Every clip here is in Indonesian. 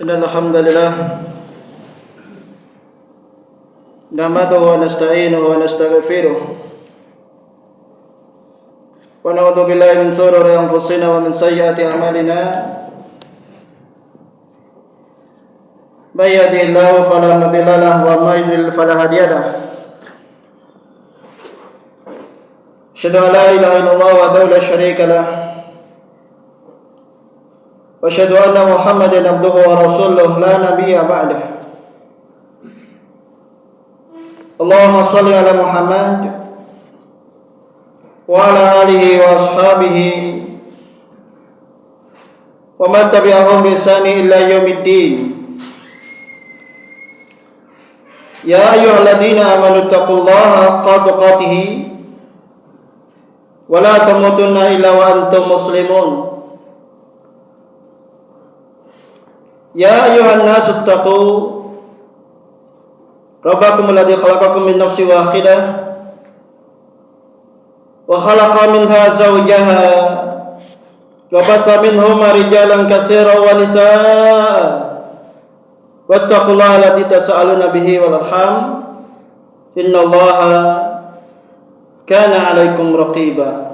Innal hamdalillah nahmaduhu wa nasta'inuhu wa nastaghfiruh wa na'udzu billahi min shururi anfusina wa min sayyiati a'malina may yahdihillahu fala mudilla lahu wa may yudlil fala hadiya lahu asyhadu an la ilaha illallah wahdahu la syarika lahu wa asyhadu anna Muhammadan abduhu wa rasuluhu la nabiyya ba'dahu. Allahumma shalli ala Muhammad wa ala alihi wa ashabihi wa man tabi'ahum bi ihsani ila yaumiddin. Ya ayyuhalladzina amanu taqullaha haqqa tuqatih wa la tamutunna illa wa antum muslimun. Ya ayuhan nasu taqu rabbakum alladzi khalaqakum min nafsin wahidah wa khalaqa minha zawjaha wa batha minhuma rijalan katsiran wa nisaa wattaqullaha alladzi tasaaluna bihi wal arham innallaha kana 'alaikum raqiba.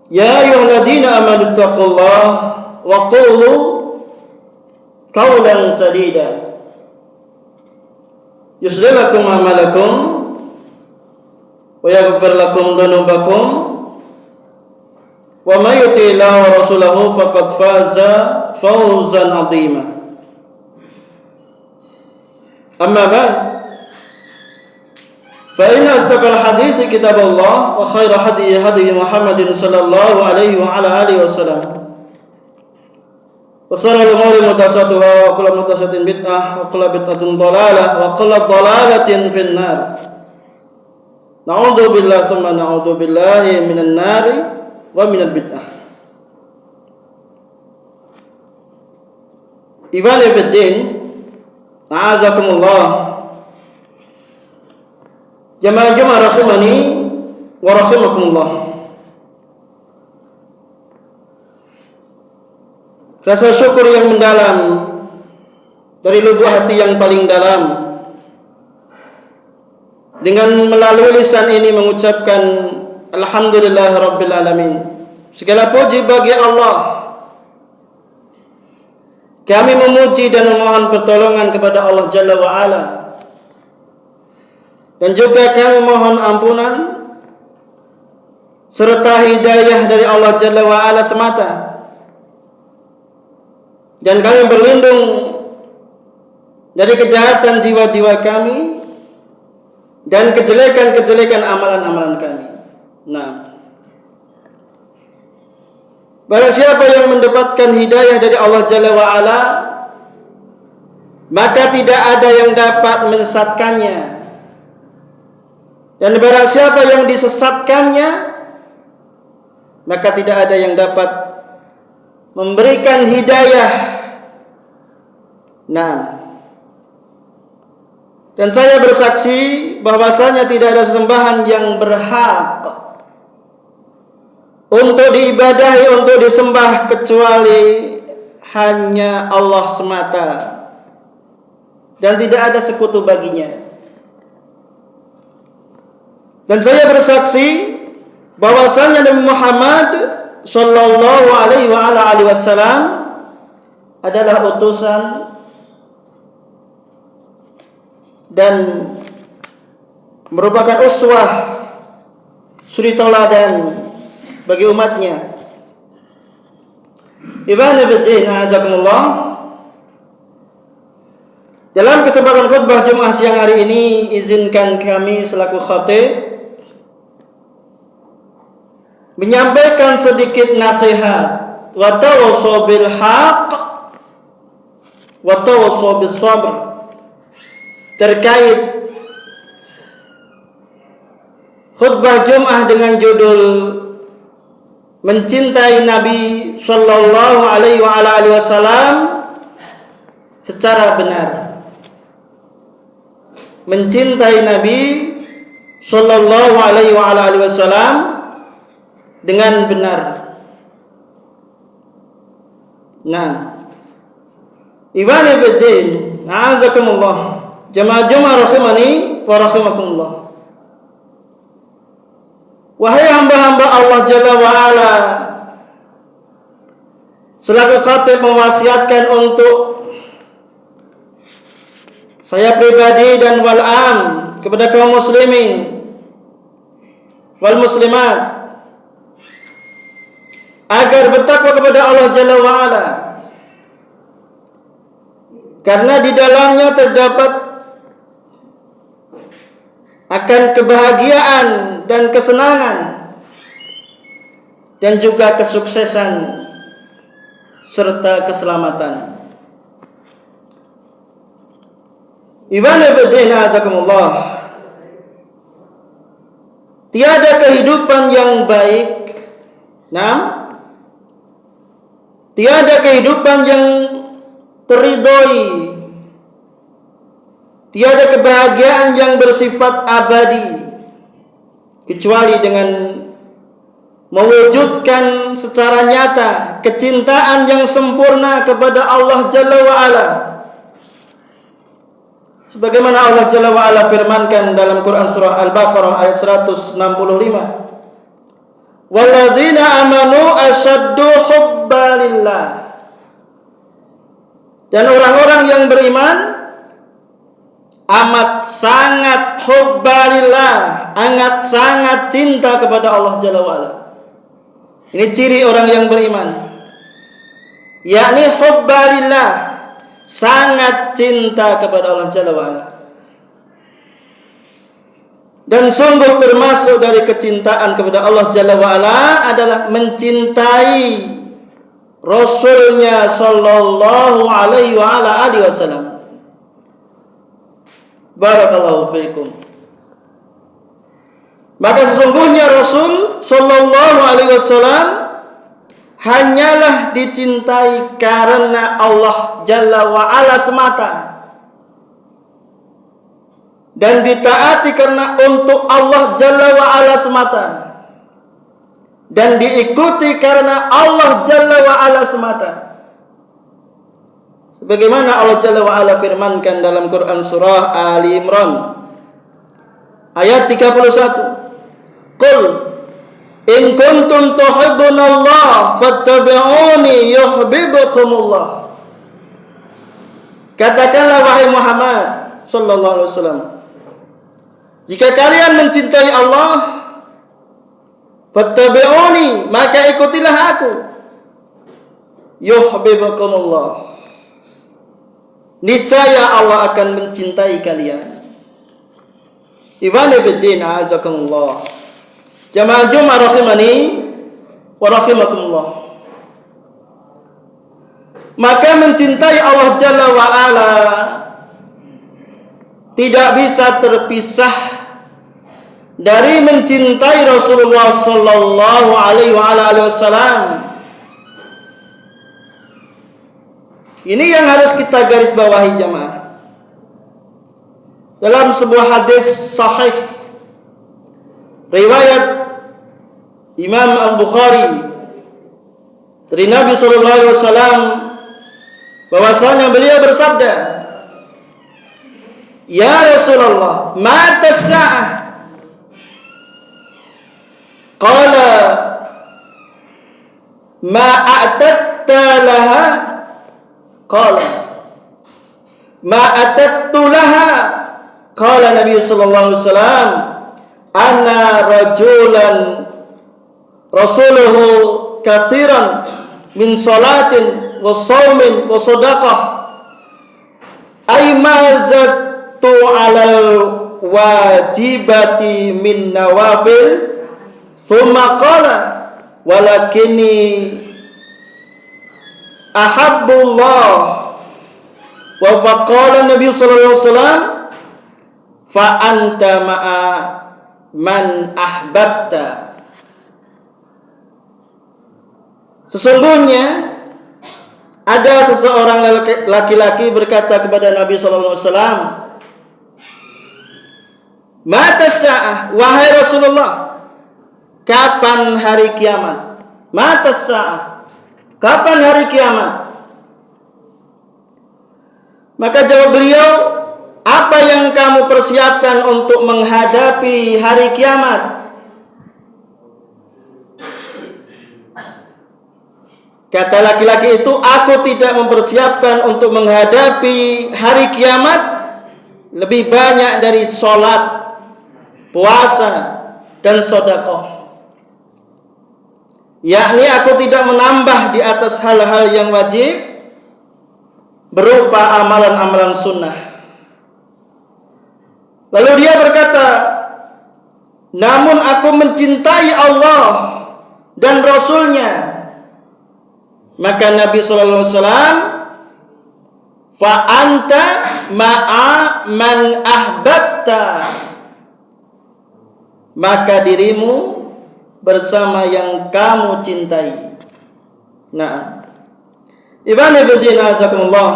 Ya ayyuhalladzina amanu taqullaha wa qulu qawlan sadida yuslih lakum a'malakum wa yaghfir lakum dhunubakum wa may yuti'illaha wa rasulahu faqad faza fawzan 'azima. Amma ba'd, fa inna asdaqal hadithi kitabullah wa khairu hadi Muhammadin sallallahu alaihi wa ala alihi wasallam wa sharrul umuri muhdatsatuha wa kullu muhdatsatin bid'ah wa kullu bid'atin dhalalah wa kullu dhalalatin finnar. Na'udzu billahi tsumma na'udzu billahi minan nari wa minal bid'ah. Ikhwani fid din, a'azakumullah. Jamaah rahimani wa rahimakumullah. Rasa syukur yang mendalam dari lubuk hati yang paling dalam, dengan melalui lisan ini mengucapkan alhamdulillah rabbil alamin. Segala puji bagi Allah. Kami memuji dan memohon pertolongan kepada Allah Jalla wa Ala. Dan juga kami mohon ampunan serta hidayah dari Allah Jalla wa Ala semata. Dan kami berlindung dari kejahatan jiwa-jiwa kami dan kejelekan-kejelekan amalan-amalan kami. Nah, barang siapa yang mendapatkan hidayah dari Allah Jalla wa Ala, maka tidak ada yang dapat menyesatkannya. Dan barang siapa yang disesatkannya, maka tidak ada yang dapat memberikan hidayah. Nah, dan saya bersaksi bahwasanya tidak ada sesembahan yang berhak untuk diibadahi, untuk disembah kecuali hanya Allah semata, dan tidak ada sekutu baginya. Dan saya bersaksi bahwasanya Nabi Muhammad sallallahu alaihi wa ala alihi wasallam adalah utusan dan merupakan uswah, suri tauladan bagi umatnya. Ibnu fiddin azakumullah. Dalam kesempatan khutbah Jumat siang hari ini, izinkan kami selaku khatib menyampaikan sedikit nasihat wa tawassaw bil haqq wa tawassaw bis sabr terkait khutbah Jumat dengan judul mencintai Nabi sallallahu alaihi wa ala alihi wasallam secara benar. Mencintai Nabi sallallahu alaihi wa ala alihi wasallam dengan benar. Nah, Ibani fiddin, a'azakumullah. Jamaah rahimani wa rahimakumullah. Wahai hamba-hamba Allah Jalla wa Ala, selaku khatib mewasiatkan untuk saya pribadi dan wal am kepada kaum muslimin wal muslimat agar bertakwa kepada Allah Jalla wa Ala, karena di dalamnya terdapat akan kebahagiaan dan kesenangan dan juga kesuksesan serta keselamatan. Ibn Fiddin azakumullah. Tiada kehidupan yang baik, tiada kehidupan yang teridhoi, tiada kebahagiaan yang bersifat abadi kecuali dengan mewujudkan secara nyata kecintaan yang sempurna kepada Allah Jalla wa Ala. Sebagaimana Allah Jalla wa Ala firmankan dalam Quran surah Al-Baqarah ayat 165. Walladzina amanu asyaddu hubba lillah. Dan orang-orang yang beriman amat sangat hubbalillah, amat sangat cinta kepada Allah Jalla wa'ala. Ini ciri orang yang beriman, yakni hubbalillah, sangat cinta kepada Allah Jalla wa'ala. Dan sungguh termasuk dari kecintaan kepada Allah Jalla wa'ala adalah mencintai Rasulnya sallallahu alaihi wa ala alihi wasallam. Barakallahu fiikum. Maka sesungguhnya Rasul sallallahu alaihi wasallam hanyalah dicintai karena Allah Jalla wa Ala semata, dan ditaati karena untuk Allah Jalla wa Ala semata, dan diikuti karena Allah Jalla wa Ala semata. Sebagaimana Allah Jalla wa Ala firmankan dalam Quran surah Ali Imran ayat 31. Qul in kuntum tuhibbunallah fattabi'uni yuhibbukumullah. Katakanlah wahai Muhammad sallallahu alaihi wasallam, jika kalian mencintai Allah, fattabi'uni, maka ikutilah aku, yuhibbukumullah, niscaya Allah akan mencintai kalian. Ibn Fiddin azakumullah. Jamaah Jumat rahimani wa rahimakumullah. Maka mencintai Allah Jalla wa Ala tidak bisa terpisah dari mencintai Rasulullah sallallahu alaihi wa ala alihi wasallam. Ini yang harus kita garis bawahi jamaah. Dalam sebuah hadis sahih riwayat Imam Al-Bukhari dari Nabi sallallahu alaihi wasallam bahwasanya beliau bersabda, "Ya Rasulullah, mata sa'ah?" Qala, "Ma a'tatta laha?" Qala, "Ma atattu laha." Qala Nabi sallallahu alaihi wasallam, "Ana rajulan rasuluhu katsiran min salatin wa shaumin wa sadaqah, ay ma zattu 'alal wajibati min nawafil." Thumma qala, "Walakinni ahabbullah." Wa faqala Nabi sallallahu alaihi wasallam, "Fa anta ma'a man ahbabta." Sesungguhnya ada seseorang laki-laki berkata kepada Nabi sallallahu alaihi wasallam, "Mata sa'ah, wahai Rasulullah, kapan hari kiamat?" Mata sa'ah, kapan hari kiamat? Maka jawab beliau, apa yang kamu persiapkan untuk menghadapi hari kiamat? Kata laki-laki itu, aku tidak mempersiapkan untuk menghadapi hari kiamat lebih banyak dari sholat, puasa, dan sedekah. Yakni aku tidak menambah di atas hal-hal yang wajib berupa amalan-amalan sunnah. Lalu dia berkata, namun aku mencintai Allah dan Rasulnya. Maka Nabi sallallahu alaihi wasallam, fa anta ma'a man ahbabta, maka dirimu bersama yang kamu cintai. Nah, ibani fillah azakumullah,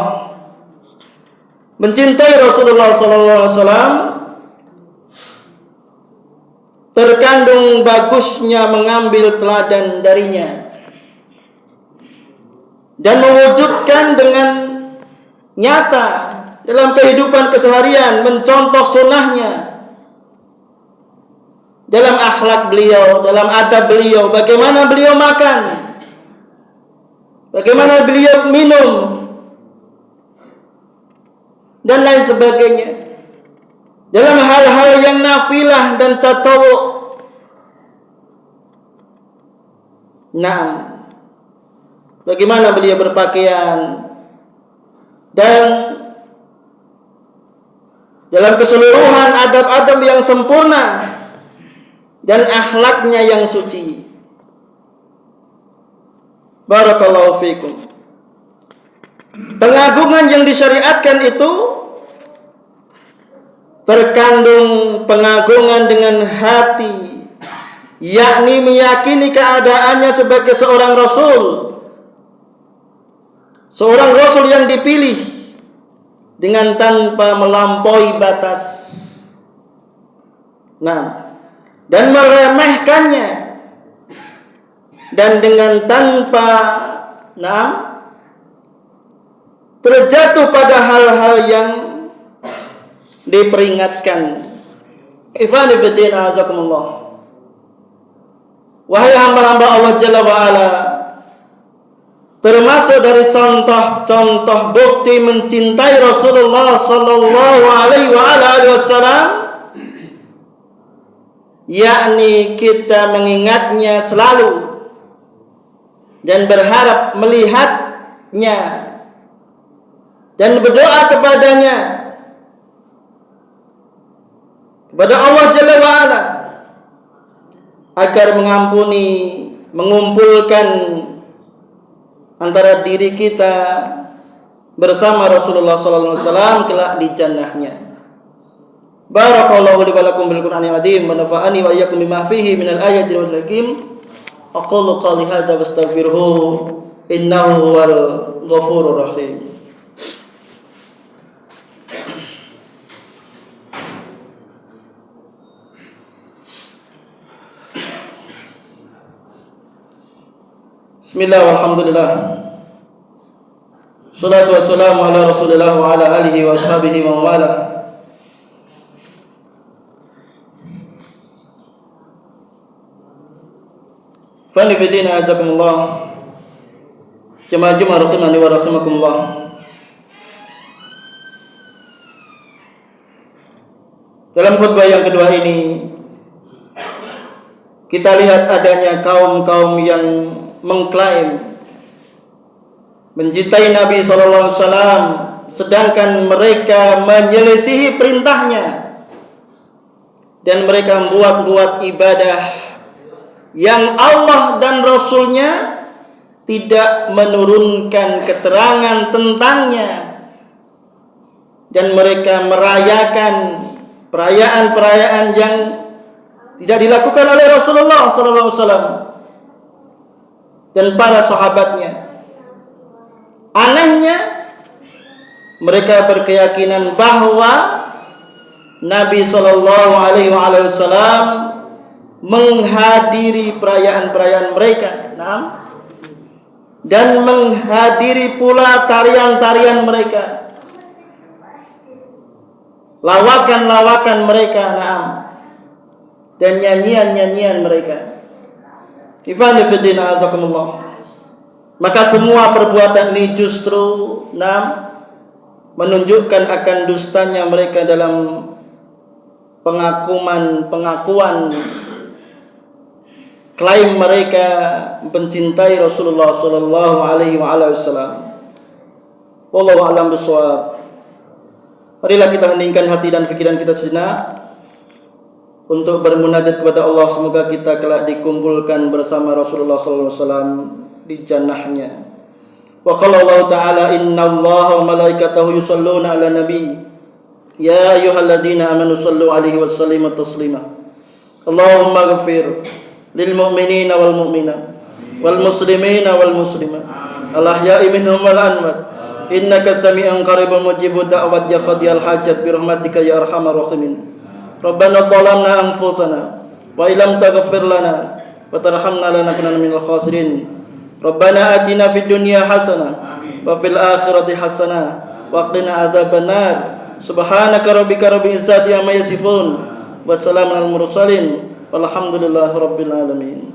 mencintai Rasulullah sallallahu alaihi wasallam terkandung bagusnya mengambil teladan darinya dan mewujudkan dengan nyata dalam kehidupan keseharian, mencontoh sunnahnya, dalam akhlak beliau, dalam adab beliau, bagaimana beliau makan, bagaimana beliau minum, dan lain sebagainya. Dalam hal-hal yang nafilah dan tatawwu. Nah, bagaimana beliau berpakaian, dan dalam keseluruhan adab-adab yang sempurna dan akhlaknya yang suci. Barakallahu fikum. Pengagungan yang disyariatkan itu terkandung pengagungan dengan hati, yakni meyakini keadaannya sebagai seorang rasul, seorang rasul yang dipilih dengan tanpa melampaui batas. Nah, dan meremehkannya, dan dengan tanpa terjatuh pada hal-hal yang diperingatkan. Ikhwani fillah azakumullah. Wahai hamba-hamba Allah Jalla wa Ala, termasuk dari contoh-contoh bukti mencintai Rasulullah sallallahu alaihi wasallam, yakni kita mengingatnya selalu dan berharap melihatnya dan berdoa kepadanya, kepada Allah Jalla wa Ala, agar mengampuni, mengumpulkan antara diri kita bersama Rasulullah sallallahu alaihi wasallam kelak di jannahnya. Barakallahu li wa lakum bil Qur'anil azim wa nafa'ani wa iyyakum bima fihi minal ayati wal hakim. Aqulu qali hadza wastaghfiruhu innahu huwal ghafurur rahim. Bismillah walhamdulillah. Salatu wassalamu ala Rasulillah wa ala alihi wa ashabihi wa wala. Fani fidina azakumullah. Jemaah rahimani wa rahimakumullah. Dalam khutbah yang kedua ini kita lihat adanya kaum-kaum yang mengklaim mencintai Nabi sallallahu alaihi wasallam, sedangkan mereka menyelisihi perintahnya dan mereka membuat ibadah yang Allah dan Rasulnya tidak menurunkan keterangan tentangnya, dan mereka merayakan perayaan-perayaan yang tidak dilakukan oleh Rasulullah sallallahu alaihi wasallam dan para sahabatnya. Anehnya, mereka berkeyakinan bahwa Nabi sallallahu alaihi wasallam menghadiri perayaan-perayaan mereka, dan menghadiri pula tarian-tarian mereka, lawakan-lawakan mereka, na'am, dan nyanyian-nyanyian mereka. Ikhwani fiddin a'azakumullah. Maka semua perbuatan ini justru menunjukkan akan dustanya mereka dalam pengakuan klaim mereka mencintai Rasulullah sallallahu alaihi wasallam. Wallahu a'lam bishawab. Marilah kita heningkan hati dan pikiran kita sejenak untuk bermunajat kepada Allah. Semoga kita kelak dikumpulkan bersama Rasulullah sallallahu alaihi wasallam di jannahnya. Wa qala Allah ta'ala innallaha wa malaikatahu yusholluna 'alan nabi ya ayyuhalladzina amanu shallu 'alaihi wa sallimu taslima. Allahumma ighfir lil mu'minina wal mu'minat wal muslimina wal muslimat al ahya'i minhum wal amwat innaka sami'un qaribun mujibud da'wat ya qadiyal hajat bi rahmatika ya arhamar rahimin. Rabbana dhalamna anfusana wa illam taghfir lana wa tarhamna lanakunanna minal khasirin. Rabbana atina fid dunya hasanah wa fil akhirati hasanah wa qina adzabannar. Subhanaka rabbika rabbil izzati amma yasifun wa salamun al mursalin walhamdulillahi rabbil alamin.